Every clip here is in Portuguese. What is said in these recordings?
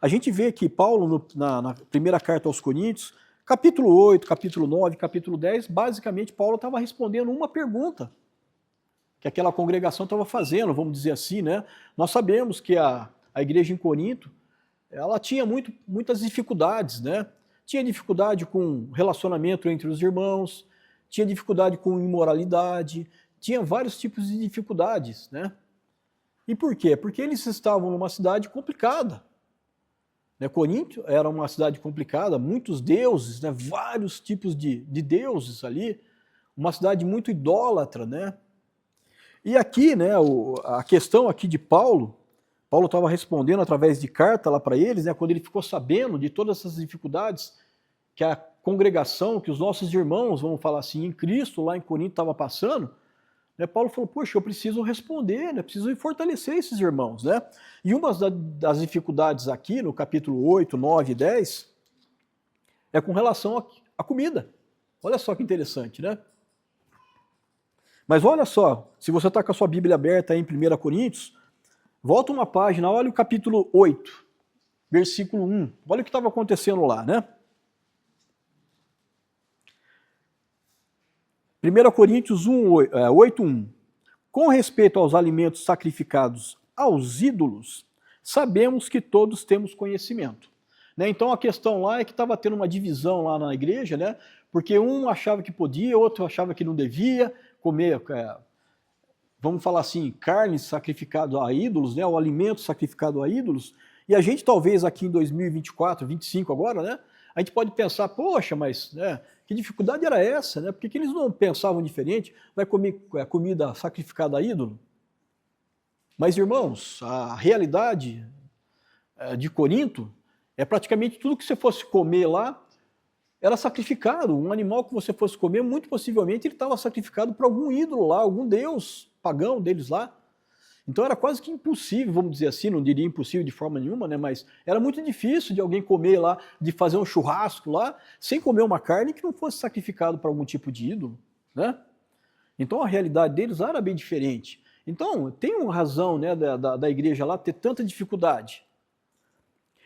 A gente vê que Paulo, na primeira carta aos Coríntios, capítulo 8, capítulo 9, capítulo 10, basicamente Paulo estava respondendo uma pergunta que aquela congregação estava fazendo, vamos dizer assim, né? Nós sabemos que a igreja em Corinto, ela tinha muitas dificuldades, né? Tinha dificuldade com relacionamento entre os irmãos, tinha dificuldade com imoralidade, tinha vários tipos de dificuldades, né? E por quê? Porque eles estavam numa cidade complicada. Né? Corinto era uma cidade complicada, muitos deuses, né? Vários tipos de deuses ali, uma cidade muito idólatra, né? E aqui, né, a questão aqui de Paulo estava respondendo através de carta lá para eles, né, quando ele ficou sabendo de todas essas dificuldades que a congregação, que os nossos irmãos, vamos falar assim, em Cristo, lá em Corinto, estava passando, né, Paulo falou, poxa, eu preciso responder, né, preciso fortalecer esses irmãos. Né? E uma das dificuldades aqui, no capítulo 8, 9 e 10, é com relação à comida. Olha só que interessante, né? Mas olha só, se você está com a sua Bíblia aberta aí em 1 Coríntios, volta uma página, olha o capítulo 8, versículo 1. Olha o que estava acontecendo lá, né? 1 Coríntios 8, 1. Com respeito aos alimentos sacrificados aos ídolos, sabemos que todos temos conhecimento. Né? Então a questão lá é que estava tendo uma divisão lá na igreja, né? Porque um achava que podia, outro achava que não devia comer, vamos falar assim, carne sacrificada a ídolos, né, o alimento sacrificado a ídolos, e a gente talvez aqui em 2024, 25 agora, né, a gente pode pensar, poxa, mas né, que dificuldade era essa, né, por que eles não pensavam diferente, vai comer comida sacrificada a ídolo? Mas irmãos, a realidade de Corinto é praticamente tudo que você fosse comer lá, era sacrificado. Um animal que você fosse comer, muito possivelmente ele estava sacrificado para algum ídolo lá, algum deus pagão deles lá. Então era quase que impossível, vamos dizer assim, não diria impossível de forma nenhuma, né? Mas era muito difícil de alguém comer lá, de fazer um churrasco lá, sem comer uma carne que não fosse sacrificado para algum tipo de ídolo, né? Então a realidade deles era bem diferente. Então tem uma razão, né, da igreja lá ter tanta dificuldade.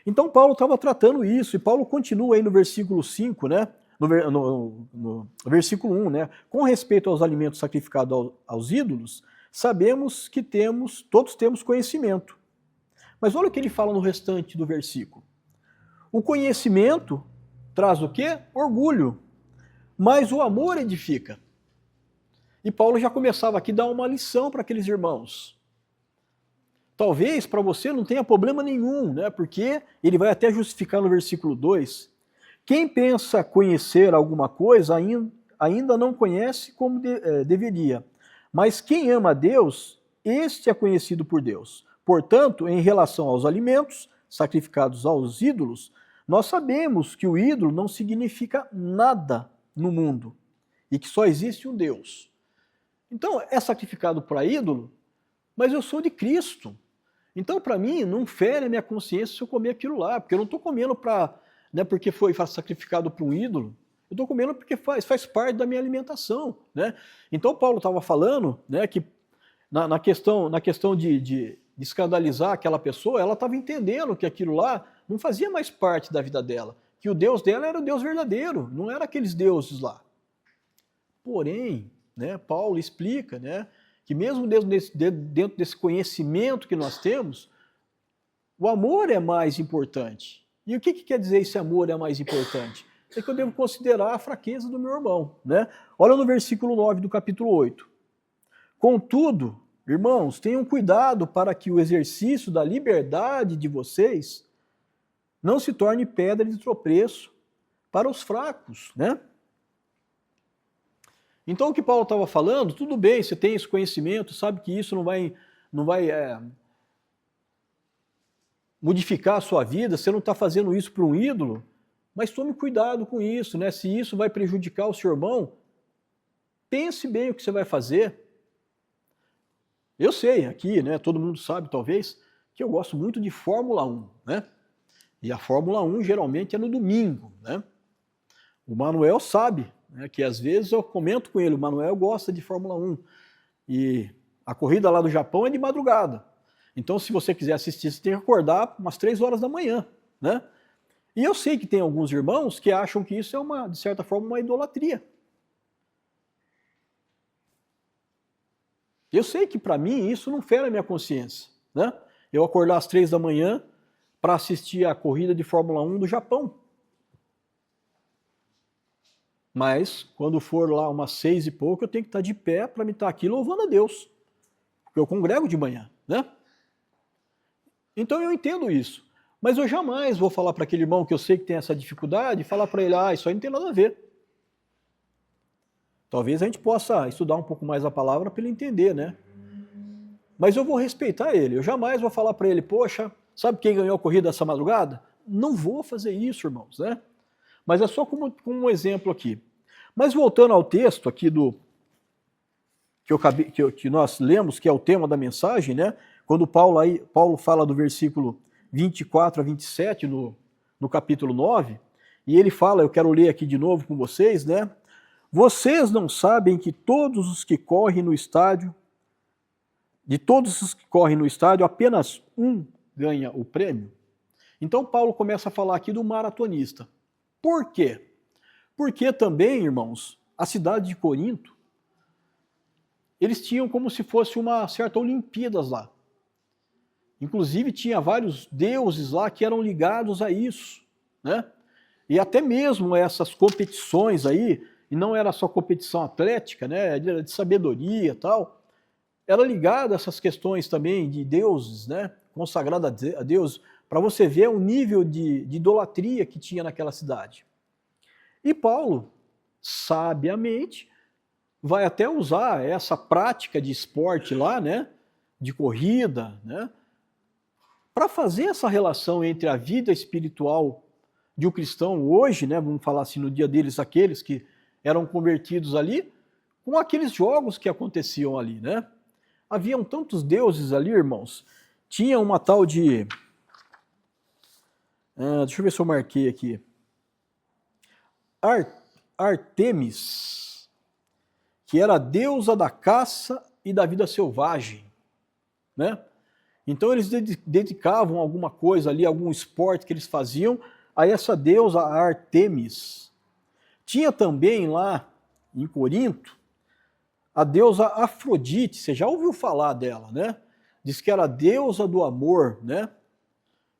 Então Paulo estava tratando isso, e Paulo continua aí no versículo 5, né? No versículo 1, né? Com respeito aos alimentos sacrificados aos ídolos, sabemos que todos temos conhecimento. Mas olha o que ele fala no restante do versículo. O conhecimento traz o quê? Orgulho. Mas o amor edifica. E Paulo já começava aqui a dar uma lição para aqueles irmãos. Talvez para você não tenha problema nenhum, né? Porque ele vai até justificar no versículo 2. Quem pensa conhecer alguma coisa ainda não conhece como deveria. Mas quem ama a Deus, este é conhecido por Deus. Portanto, em relação aos alimentos sacrificados aos ídolos, nós sabemos que o ídolo não significa nada no mundo e que só existe um Deus. Então, é sacrificado para ídolo, mas eu sou de Cristo. Então, para mim, não fere a minha consciência se eu comer aquilo lá, porque eu não estou comendo porque foi sacrificado para um ídolo, eu estou comendo porque faz parte da minha alimentação. Né? Então, Paulo estava falando, né, que na questão de escandalizar aquela pessoa, ela estava entendendo que aquilo lá não fazia mais parte da vida dela, que o Deus dela era o Deus verdadeiro, não era aqueles deuses lá. Porém, né, Paulo explica, né, que mesmo dentro desse conhecimento que nós temos, o amor é mais importante. E o que quer dizer esse amor é mais importante? É que eu devo considerar a fraqueza do meu irmão. Né? Olha no versículo 9 do capítulo 8. Contudo, irmãos, tenham cuidado para que o exercício da liberdade de vocês não se torne pedra de tropeço para os fracos, né? Então o que Paulo estava falando, tudo bem, você tem esse conhecimento, sabe que isso não vai modificar a sua vida, você não está fazendo isso para um ídolo, mas tome cuidado com isso, né? Se isso vai prejudicar o seu irmão, pense bem o que você vai fazer. Eu sei, aqui, né, todo mundo sabe talvez, que eu gosto muito de Fórmula 1, né? E a Fórmula 1 geralmente é no domingo, né? O Manuel sabe, né, que às vezes eu comento com ele, o Manuel gosta de Fórmula 1, e a corrida lá do Japão é de madrugada. Então, se você quiser assistir, você tem que acordar umas 3 horas da manhã. né? E eu sei que tem alguns irmãos que acham que isso é, de certa forma, uma idolatria. Eu sei que para mim isso não fere a minha consciência, né? Eu acordar às 3 da manhã para assistir a corrida de Fórmula 1 do Japão. Mas, quando for lá umas 6 e pouco, eu tenho que estar de pé para me estar aqui louvando a Deus. Porque eu congrego de manhã, né? Então eu entendo isso. Mas eu jamais vou falar para aquele irmão que eu sei que tem essa dificuldade, falar para ele, isso aí não tem nada a ver. Talvez a gente possa estudar um pouco mais a palavra para ele entender, né? Mas eu vou respeitar ele. Eu jamais vou falar para ele, poxa, sabe quem ganhou a corrida essa madrugada? Não vou fazer isso, irmãos, né? Mas é só como um exemplo aqui. Mas voltando ao texto aqui que nós lemos, que é o tema da mensagem, né? Quando Paulo fala do versículo 24 a 27 no capítulo 9, e ele fala, eu quero ler aqui de novo com vocês, né? Vocês não sabem que todos os que correm no estádio, de todos os que correm no estádio, apenas um ganha o prêmio? Então Paulo começa a falar aqui do maratonista. Por quê? Porque também, irmãos, a cidade de Corinto, eles tinham como se fosse uma certa Olimpíadas lá. Inclusive tinha vários deuses lá que eram ligados a isso, né? E até mesmo essas competições aí, e não era só competição atlética, né, de sabedoria e tal, era ligado a essas questões também de deuses, né, consagrado a Deus, para você ver o nível de idolatria que tinha naquela cidade. E Paulo, sabiamente, vai até usar essa prática de esporte lá, né, de corrida, né, para fazer essa relação entre a vida espiritual de um cristão hoje, né, vamos falar assim no dia deles, aqueles que eram convertidos ali, com aqueles jogos que aconteciam ali, né? Haviam tantos deuses ali, irmãos. Tinha uma tal de... deixa eu ver se eu marquei aqui. Artemis, que era a deusa da caça e da vida selvagem, né? Então eles dedicavam alguma coisa ali, algum esporte que eles faziam a essa deusa Artemis. Tinha também lá em Corinto a deusa Afrodite, você já ouviu falar dela, né? Diz que era a deusa do amor, né?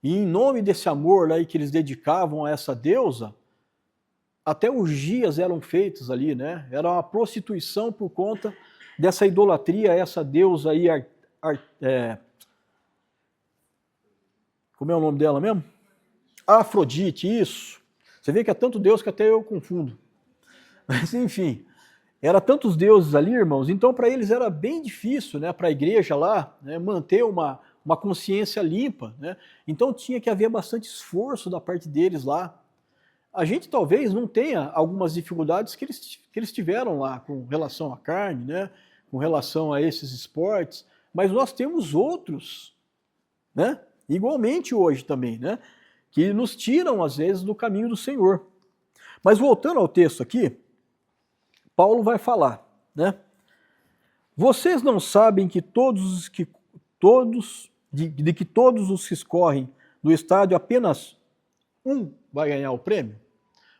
E em nome desse amor aí que eles dedicavam a essa deusa, até orgias eram feitas ali, né? Era uma prostituição por conta dessa idolatria a essa deusa aí, como é o nome dela mesmo? Afrodite, isso. Você vê que é tanto Deus que até eu confundo. Mas enfim, era tantos deuses ali, irmãos, então para eles era bem difícil, né, para a igreja lá, né, manter uma consciência limpa, né? Então tinha que haver bastante esforço da parte deles lá. A gente talvez não tenha algumas dificuldades que eles tiveram lá com relação à carne, né, com relação a esses esportes, mas nós temos outros, né, igualmente hoje também, né, que nos tiram, às vezes, do caminho do Senhor. Mas voltando ao texto aqui, Paulo vai falar, né? Vocês não sabem que todos os que correm no estádio, apenas um vai ganhar o prêmio?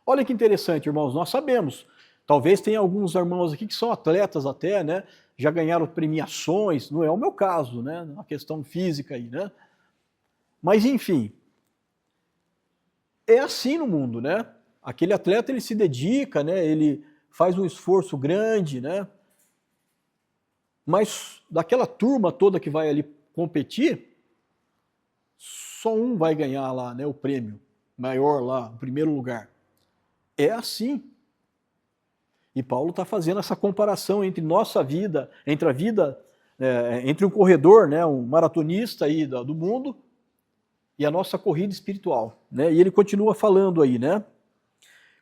Olha que interessante, irmãos, nós sabemos. Talvez tenha alguns irmãos aqui que são atletas até, né? Já ganharam premiações, não é o meu caso, né? Na questão física aí, né? Mas enfim, é assim no mundo, né? Aquele atleta, ele se dedica, né? Ele faz um esforço grande, né? Mas daquela turma toda que vai ali competir, só um vai ganhar lá, né? O prêmio maior lá, o primeiro lugar. É assim. E Paulo está fazendo essa comparação entre nossa vida, entre a vida, entre um corredor, né? Um maratonista aí do mundo, e a nossa corrida espiritual, né? E ele continua falando aí, né?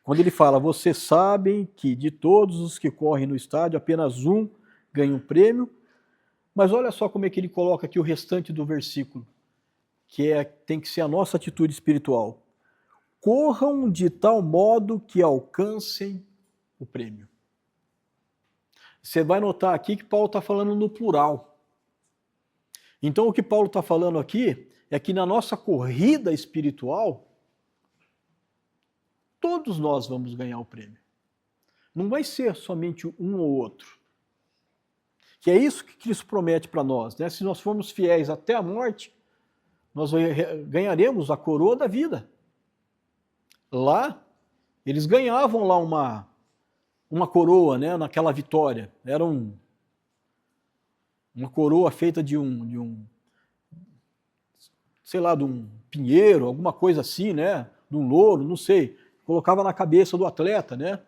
Quando ele fala, vocês sabem que de todos os que correm no estádio, apenas um ganha um prêmio, mas olha só como é que ele coloca aqui o restante do versículo, que tem que ser a nossa atitude espiritual. Corram de tal modo que alcancem o prêmio. Você vai notar aqui que Paulo está falando no plural. Então o que Paulo está falando aqui é que na nossa corrida espiritual, todos nós vamos ganhar o prêmio. Não vai ser somente um ou outro. Que é isso que Cristo promete para nós, né? Se nós formos fiéis até a morte, nós ganharemos a coroa da vida. Lá, eles ganhavam lá uma coroa, né, naquela vitória. Era uma coroa feita de sei lá, de um pinheiro, alguma coisa assim, né? De um louro, não sei. Colocava na cabeça do atleta, né?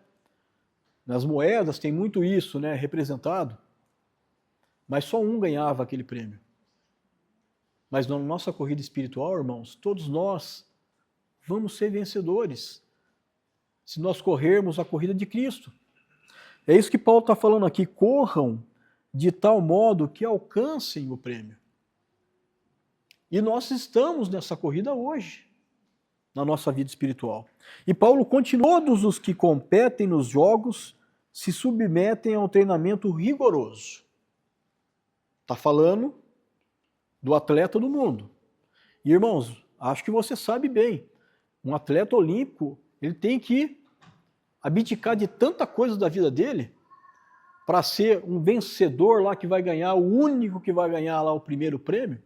Nas moedas tem muito isso, né, representado. Mas só um ganhava aquele prêmio. Mas na nossa corrida espiritual, irmãos, todos nós vamos ser vencedores se nós corrermos a corrida de Cristo. É isso que Paulo está falando aqui. Corram de tal modo que alcancem o prêmio. E nós estamos nessa corrida hoje, na nossa vida espiritual. E Paulo continua: todos os que competem nos jogos se submetem a um treinamento rigoroso. Está falando do atleta do mundo. E, irmãos, acho que você sabe bem, um atleta olímpico, ele tem que abdicar de tanta coisa da vida dele para ser um vencedor lá que vai ganhar, o único que vai ganhar lá o primeiro prêmio.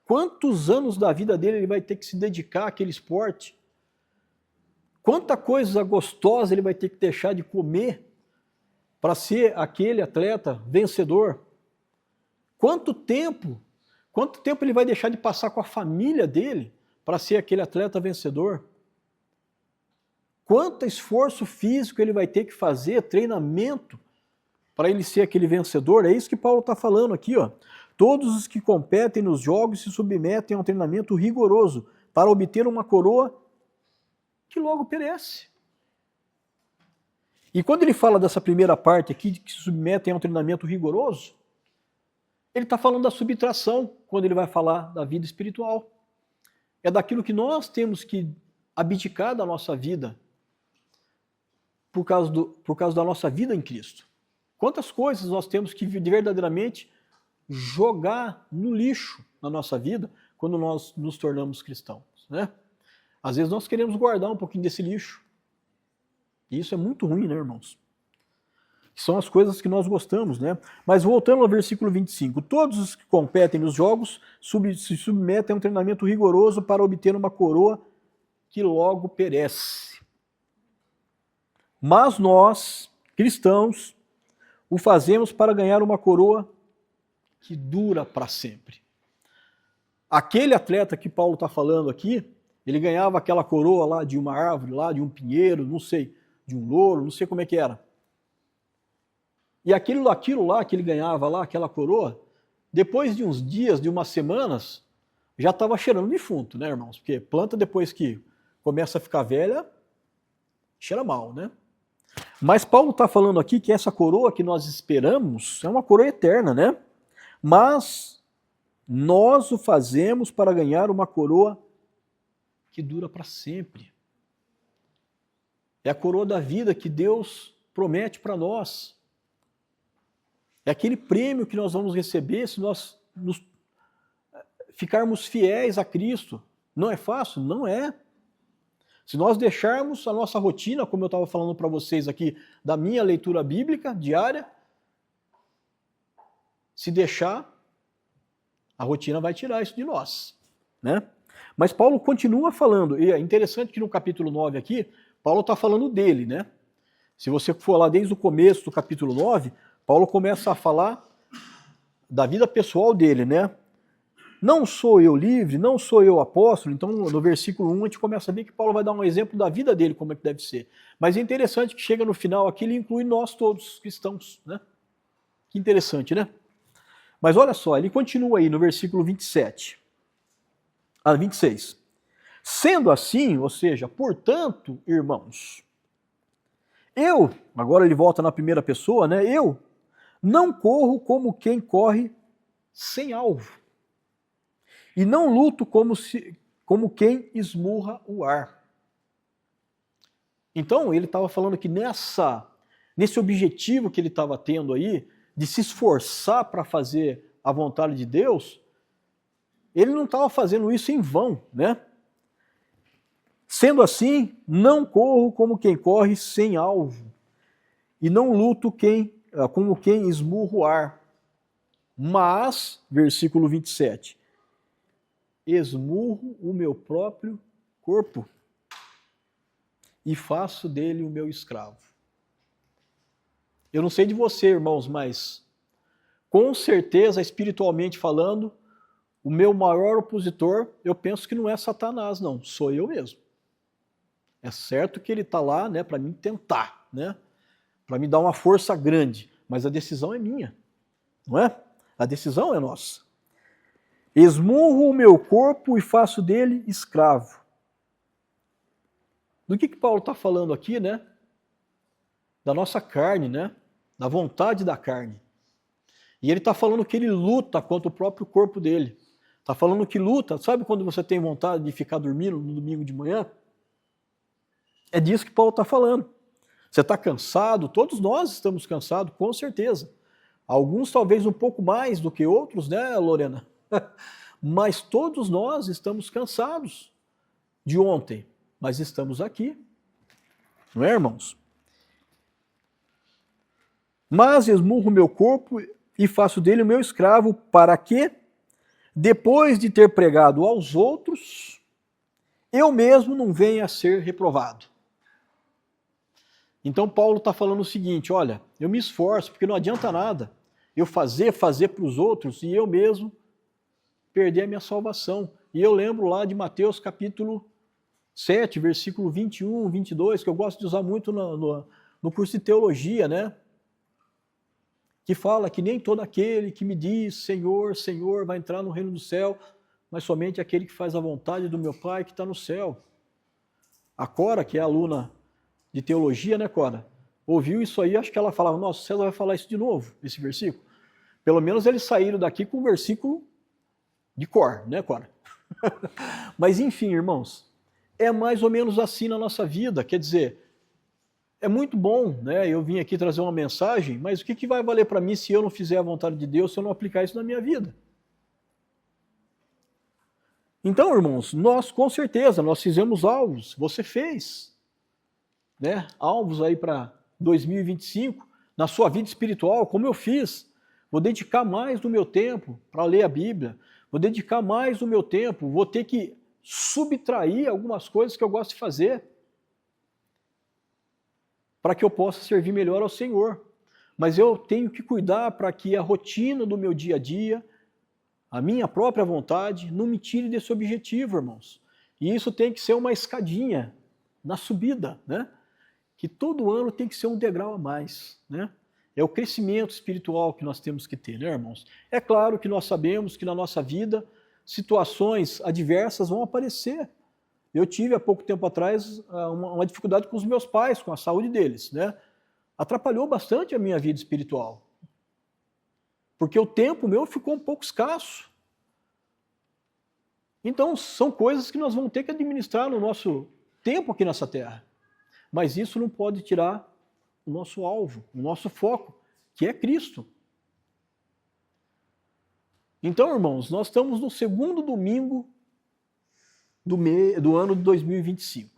Quantos anos da vida dele ele vai ter que se dedicar àquele esporte? Quanta coisa gostosa ele vai ter que deixar de comer para ser aquele atleta vencedor? Quanto tempo ele vai deixar de passar com a família dele para ser aquele atleta vencedor? Quanto esforço físico ele vai ter que fazer, treinamento, para ele ser aquele vencedor? É isso que Paulo está falando aqui, ó. Todos os que competem nos jogos se submetem a um treinamento rigoroso para obter uma coroa que logo perece. E quando ele fala dessa primeira parte aqui, de que se submetem a um treinamento rigoroso, ele está falando da subtração, quando ele vai falar da vida espiritual. É daquilo que nós temos que abdicar da nossa vida, por causa da nossa vida em Cristo. Quantas coisas nós temos que verdadeiramente jogar no lixo na nossa vida quando nós nos tornamos cristãos, né? Às vezes nós queremos guardar um pouquinho desse lixo. E isso é muito ruim, né, irmãos? São as coisas que nós gostamos, né? Mas voltando ao versículo 25. Todos os que competem nos jogos se submetem a um treinamento rigoroso para obter uma coroa que logo perece. Mas nós, cristãos, o fazemos para ganhar uma coroa que dura para sempre. Aquele atleta que Paulo está falando aqui, ele ganhava aquela coroa lá de uma árvore, lá de um pinheiro, não sei, de um louro, não sei como é que era. E aquilo lá que ele ganhava lá, aquela coroa, depois de uns dias, de umas semanas, já estava cheirando defunto, né, irmãos? Porque planta, depois que começa a ficar velha, cheira mal, né? Mas Paulo está falando aqui que essa coroa que nós esperamos é uma coroa eterna, né? Mas nós o fazemos para ganhar uma coroa que dura para sempre. É a coroa da vida que Deus promete para nós. É aquele prêmio que nós vamos receber se nós ficarmos fiéis a Cristo. Não é fácil? Não é. Se nós deixarmos a nossa rotina, como eu estava falando para vocês aqui, da minha leitura bíblica diária, se deixar, a rotina vai tirar isso de nós, né? Mas Paulo continua falando, e é interessante que no capítulo 9 aqui, Paulo está falando dele, né? Se você for lá desde o começo do capítulo 9, Paulo começa a falar da vida pessoal dele, né? Não sou eu livre, não sou eu apóstolo. Então, no versículo 1, a gente começa a ver que Paulo vai dar um exemplo da vida dele, como é que deve ser. Mas é interessante que chega no final aqui, ele inclui nós todos, cristãos, né? Que interessante, né? Mas olha só, ele continua aí no versículo 26. Sendo assim, ou seja, portanto, irmãos, agora ele volta na primeira pessoa, né? Eu não corro como quem corre sem alvo. E não luto como quem esmurra o ar. Então, ele estava falando que nesse objetivo que ele estava tendo aí, de se esforçar para fazer a vontade de Deus, ele não estava fazendo isso em vão, né? Sendo assim, não corro como quem corre sem alvo, e não luto como quem esmurra o ar. Mas, versículo 27, esmurro o meu próprio corpo e faço dele o meu escravo. Eu não sei de você, irmãos, mas com certeza, espiritualmente falando, o meu maior opositor, eu penso que não é Satanás, não, sou eu mesmo. É certo que ele está lá, né, para me tentar, né, para me dar uma força grande, mas a decisão é minha, não é? A decisão é nossa. Esmurro o meu corpo e faço dele escravo. Do que Paulo está falando aqui, né? Da nossa carne, né? Da vontade da carne. E ele está falando que ele luta contra o próprio corpo dele. Está falando que luta, sabe quando você tem vontade de ficar dormindo no domingo de manhã? É disso que Paulo está falando. Você está cansado? Todos nós estamos cansados, com certeza. Alguns talvez um pouco mais do que outros, né, Lorena? Mas todos nós estamos cansados de ontem, mas estamos aqui. Não é, irmãos? Mas esmurro meu corpo e faço dele o meu escravo, para que, depois de ter pregado aos outros, eu mesmo não venha a ser reprovado. Então Paulo está falando o seguinte, olha, eu me esforço, porque não adianta nada eu fazer para os outros e eu mesmo perder a minha salvação. E eu lembro lá de Mateus capítulo 7, versículo 21, 22, que eu gosto de usar muito no curso de teologia, né? Que fala que nem todo aquele que me diz Senhor, Senhor, vai entrar no reino do céu, mas somente aquele que faz a vontade do meu Pai que está no céu. A Cora, que é aluna de teologia, né, Cora? Ouviu isso aí, acho que ela falava, nossa, César vai falar isso de novo, esse versículo. Pelo menos eles saíram daqui com um versículo de cor, né, Cora? Mas enfim, irmãos, é mais ou menos assim na nossa vida, quer dizer, é muito bom, né? Eu vim aqui trazer uma mensagem, mas o que vai valer para mim se eu não fizer a vontade de Deus, se eu não aplicar isso na minha vida? Então, irmãos, nós com certeza, nós fizemos alvos, você fez, né? Alvos aí para 2025, na sua vida espiritual, como eu fiz. Vou dedicar mais do meu tempo para ler a Bíblia, vou dedicar mais do meu tempo, vou ter que subtrair algumas coisas que eu gosto de fazer, para que eu possa servir melhor ao Senhor. Mas eu tenho que cuidar para que a rotina do meu dia a dia, a minha própria vontade, não me tire desse objetivo, irmãos. E isso tem que ser uma escadinha na subida, né? Que todo ano tem que ser um degrau a mais, né? É o crescimento espiritual que nós temos que ter, né, irmãos? É claro que nós sabemos que na nossa vida situações adversas vão aparecer. Eu tive há pouco tempo atrás uma dificuldade com os meus pais, com a saúde deles, né? Atrapalhou bastante a minha vida espiritual. Porque o tempo meu ficou um pouco escasso. Então, são coisas que nós vamos ter que administrar no nosso tempo aqui nessa terra. Mas isso não pode tirar o nosso alvo, o nosso foco, que é Cristo. Então, irmãos, nós estamos no segundo domingo do ano de 2025.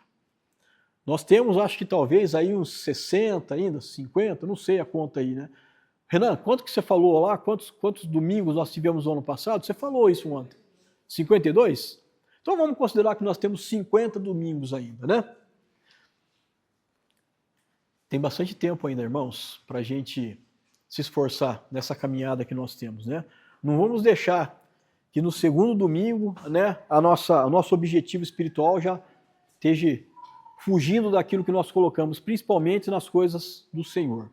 Nós temos, acho que talvez, aí uns 60 ainda, 50, não sei a conta aí, né? Renan, quanto que você falou lá? Quantos domingos nós tivemos no ano passado? Você falou isso ontem. 52? Então vamos considerar que nós temos 50 domingos ainda, né? Tem bastante tempo ainda, irmãos, para a gente se esforçar nessa caminhada que nós temos, né? Não vamos deixar que no segundo domingo, né, o nosso objetivo espiritual já esteja fugindo daquilo que nós colocamos, principalmente nas coisas do Senhor.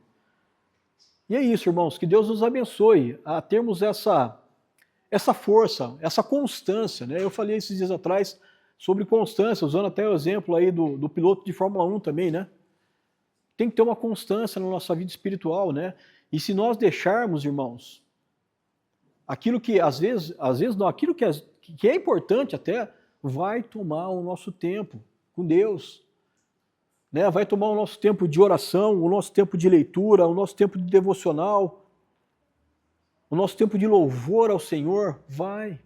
E é isso, irmãos, que Deus nos abençoe a termos essa força, essa constância, né? Eu falei esses dias atrás sobre constância, usando até o exemplo aí do piloto de Fórmula 1 também, né? Tem que ter uma constância na nossa vida espiritual, né? E se nós deixarmos, irmãos, aquilo que às vezes não, aquilo que é importante até, vai tomar o nosso tempo com Deus, né? Vai tomar o nosso tempo de oração, o nosso tempo de leitura, o nosso tempo de devocional, o nosso tempo de louvor ao Senhor, vai.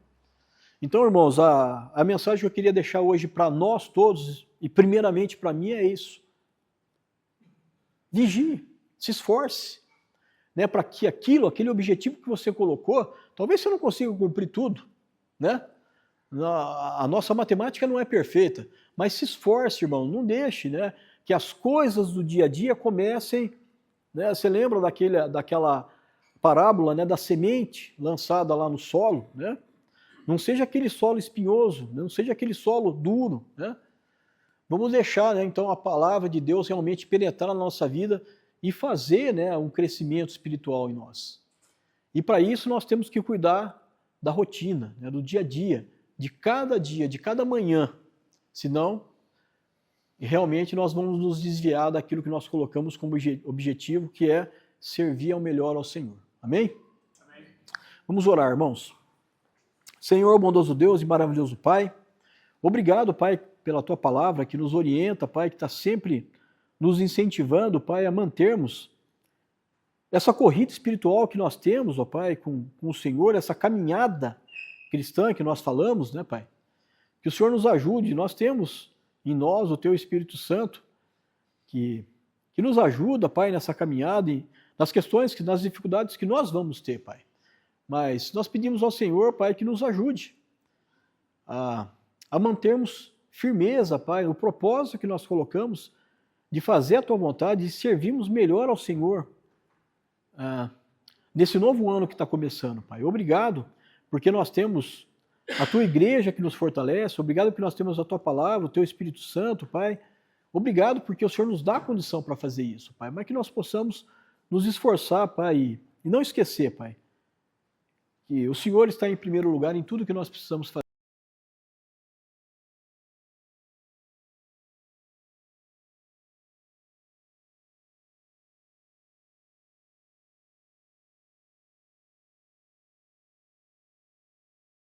Então, irmãos, a mensagem que eu queria deixar hoje para nós todos, e primeiramente para mim, é isso. Vigie, se esforce, né, para que aquele objetivo que você colocou, talvez você não consiga cumprir tudo, né? A nossa matemática não é perfeita, mas se esforce, irmão, não deixe, né, que as coisas do dia a dia comecem, né? Você lembra daquela parábola, né, da semente lançada lá no solo, né? Não seja aquele solo espinhoso, não seja aquele solo duro, né? Vamos deixar, né, então, a palavra de Deus realmente penetrar na nossa vida e fazer, né, um crescimento espiritual em nós. E para isso nós temos que cuidar da rotina, né, do dia, de cada manhã. Senão, realmente nós vamos nos desviar daquilo que nós colocamos como objetivo, que é servir ao melhor ao Senhor. Amém? Amém. Vamos orar, irmãos. Senhor, bondoso Deus e maravilhoso Pai, obrigado, Pai, pela Tua palavra que nos orienta, Pai, que está sempre nos incentivando, Pai, a mantermos essa corrida espiritual que nós temos, ó Pai, com o Senhor, essa caminhada cristã que nós falamos, né, Pai? Que o Senhor nos ajude. Nós temos em nós o Teu Espírito Santo que nos ajuda, Pai, nessa caminhada e nas questões, nas dificuldades que nós vamos ter, Pai. Mas nós pedimos ao Senhor, Pai, que nos ajude a mantermos firmeza, Pai, no propósito que nós colocamos de fazer a Tua vontade e servirmos melhor ao Senhor nesse novo ano que está começando, Pai. Obrigado, porque nós temos a Tua igreja que nos fortalece, obrigado porque nós temos a Tua palavra, o Teu Espírito Santo, Pai. Obrigado porque o Senhor nos dá a condição para fazer isso, Pai, mas que nós possamos nos esforçar, Pai, e não esquecer, Pai, que o Senhor está em primeiro lugar em tudo que nós precisamos fazer.